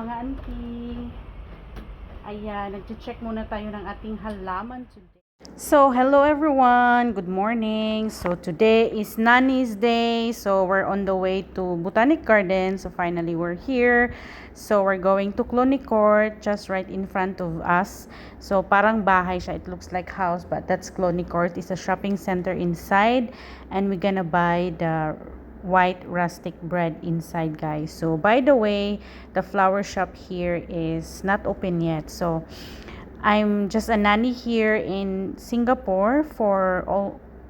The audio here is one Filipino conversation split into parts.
mga auntie. Ayan, nag-check muna tayo ng ating halaman today. So, hello everyone. Good morning. So, today is Nani's Day. So, we're on the way to Botanic Garden. So, finally we're here. So, we're going to Cloney Court just right in front of us. So, parang bahay siya. It looks like house, but that's Cloney Court. It's a shopping center inside. And we're gonna buy the white rustic bread inside, guys. So, by the way, the flower shop here is not open yet. So, I'm just a nanny here in Singapore for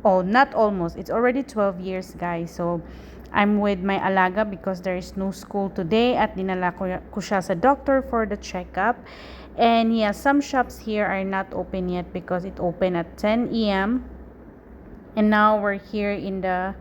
not almost. It's already 12 years, guys. So, I'm with my alaga because there is no school today at dinala ko siya sa doctor for the checkup. And yeah, some shops here are not open yet because it opened at 10 a.m. And now we're here in the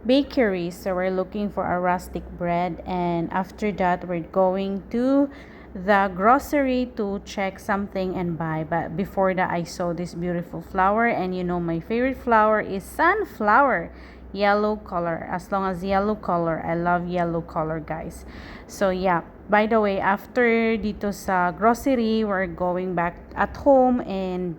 bakery. So, we're looking for a rustic bread. And after that, we're going to the grocery to check something and buy. But before that, I saw this beautiful flower, and you know my favorite flower is sunflower, yellow color. As long as yellow color, I love yellow color, guys. So yeah, by the way, after dito sa grocery, we're going back at home and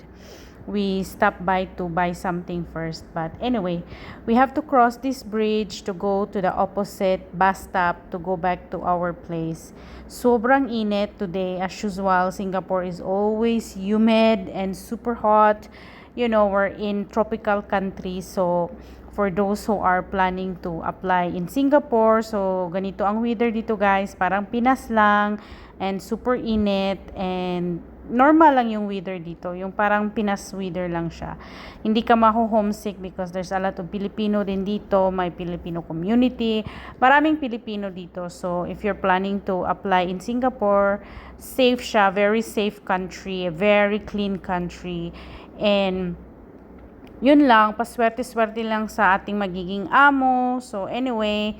we stopped by to buy something first. But anyway, we have to cross this bridge to go to the opposite bus stop to go back to our place. Sobrang init today. As usual, Singapore is always humid and super hot. You know, we're in tropical country. So, for those who are planning to apply in Singapore, so ganito ang weather dito, guys. Parang Pinas lang and super init and normal lang yung weather dito. Yung parang Pinas weather lang siya. Hindi ka maho-homesick because there's a lot of Filipino din dito. May Filipino community. Maraming Filipino dito. So, if you're planning to apply in Singapore, safe siya. Very safe country. Very clean country. And yun lang, paswerte-swerte lang sa ating magiging amo. So, anyway,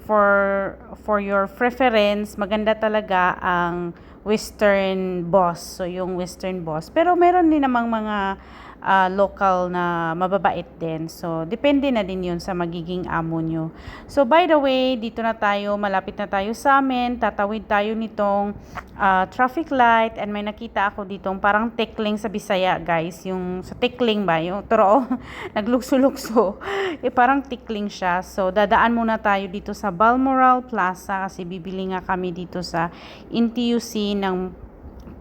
for your preference, maganda talaga ang Western Boss. So, yung Western Boss. Pero meron din namang mga local na mababait din. So, depende na din yun sa magiging amo nyo. So, by the way, dito na tayo. Malapit na tayo sa amin. Tatawid tayo nitong traffic light. And may nakita ako ditong parang tekling sa Bisaya, guys. Yung sa tekling ba? Yung turo, naglukso-lukso. Parang tikling siya. So, dadaan muna tayo dito sa Balmoral Plaza kasi bibili nga kami dito sa NTUC ng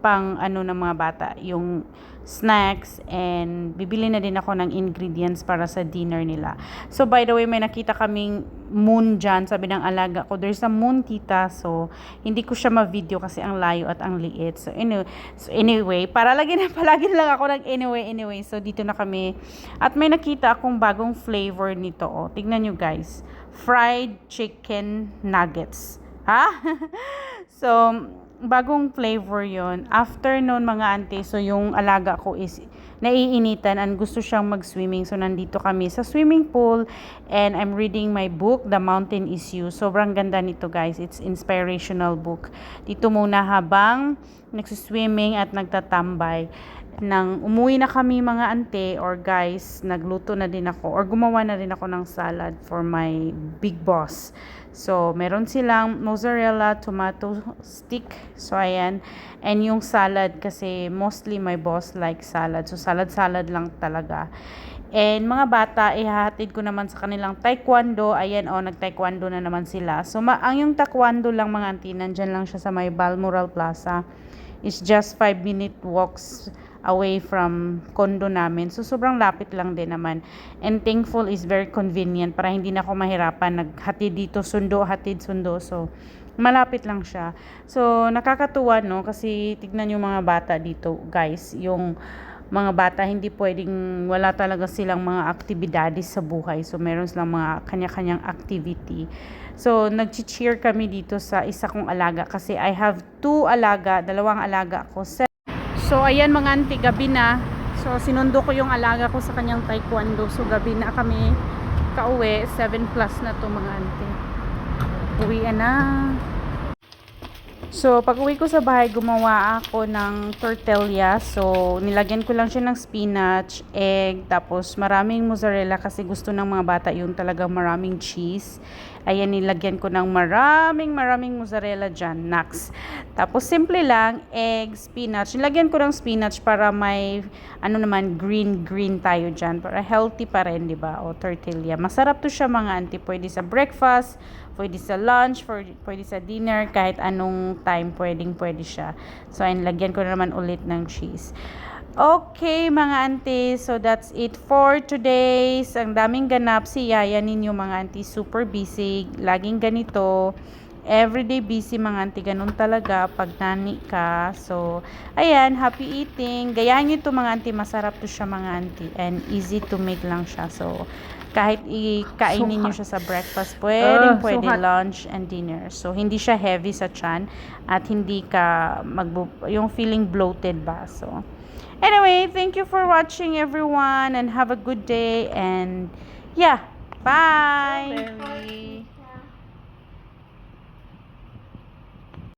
pang ng mga bata, yung snacks, and bibili na din ako ng ingredients para sa dinner nila. So, by the way, may nakita kaming moon dyan. Sabi ng alaga ko, there's a moon, tita. So, hindi ko siya ma-video kasi ang layo at ang liit. So, anyway, para palagi lang ako ng anyway. So, dito na kami. At may nakita akong bagong flavor nito. Oh. Tignan nyo, guys. Fried chicken nuggets. Ha? So, bagong flavor yon. After noon, mga auntie, so yung alaga ko is naiinitan and gusto siyang mag-swimming. So, nandito kami sa swimming pool and I'm reading my book, The Mountain Is You. Sobrang ganda nito, guys. It's inspirational book. Dito muna habang nagsiswimming at nagtatambay. Nang umuwi na kami, mga ante or guys, nagluto na din ako or gumawa na rin ako ng salad for my big boss. So, meron silang mozzarella, tomato stick. So, ayan. And yung salad kasi mostly my boss like salad. So, salad lang talaga. And mga bata, ihahatid ko naman sa kanilang taekwondo. Ayan, nag-taekwondo na naman sila. So, ang yung taekwondo lang, mga auntie, nandyan lang siya sa may Balmoral Plaza. It's just 5-minute walks away from condo namin. So, sobrang lapit lang din naman. And thankful is very convenient para hindi na ako mahirapan. Naghatid dito, hatid sundo. So, malapit lang siya. So, nakakatuwa, no? Kasi tignan yung mga bata dito, guys. Yung mga bata, hindi pwedeng, wala talaga silang mga aktibidades sa buhay. So, meron silang mga kanya-kanyang activity. So, nag-cheer kami dito sa isa kong alaga kasi I have 2 alaga, 2 alaga ko. So, ayan mga auntie, gabi na. So, sinundo ko yung alaga ko sa kanyang taekwondo. So, gabi na kami kauwi. 7 plus na to, mga auntie. Uwian na. So, pag uwi ko sa bahay, gumawa ako ng tortilla. So, nilagyan ko lang siya ng spinach, egg, tapos maraming mozzarella kasi gusto ng mga bata yung talagang maraming cheese. Ayan, nilagyan ko ng maraming mozzarella dyan, nuts. Tapos, simple lang, egg, spinach. Nilagyan ko ng spinach para may, green tayo dyan. Para healthy pa rin, di ba? O, tortilla. Masarap to siya, mga auntie. Pwede sa breakfast, pwede sa lunch, pwede sa dinner, kahit anong time pwede siya. So, ayan, lagyan ko na naman ulit ng cheese. Okay, mga auntie, so that's it for today. Ang daming ganap si Yaya ninyo, mga auntie, super busy, laging ganito. Everyday busy, mga auntie, ganun talaga pag nani ka. So, ayan, happy eating. Gayahin nyo ito, mga auntie, masarap to siya, mga auntie, and easy to make lang siya. So, kahit ikainin nyo siya sa breakfast, pwede lunch and dinner. So, hindi siya heavy sa tiyan at hindi ka yung feeling bloated ba. So, anyway, thank you for watching, everyone, and have a good day. And yeah, bye.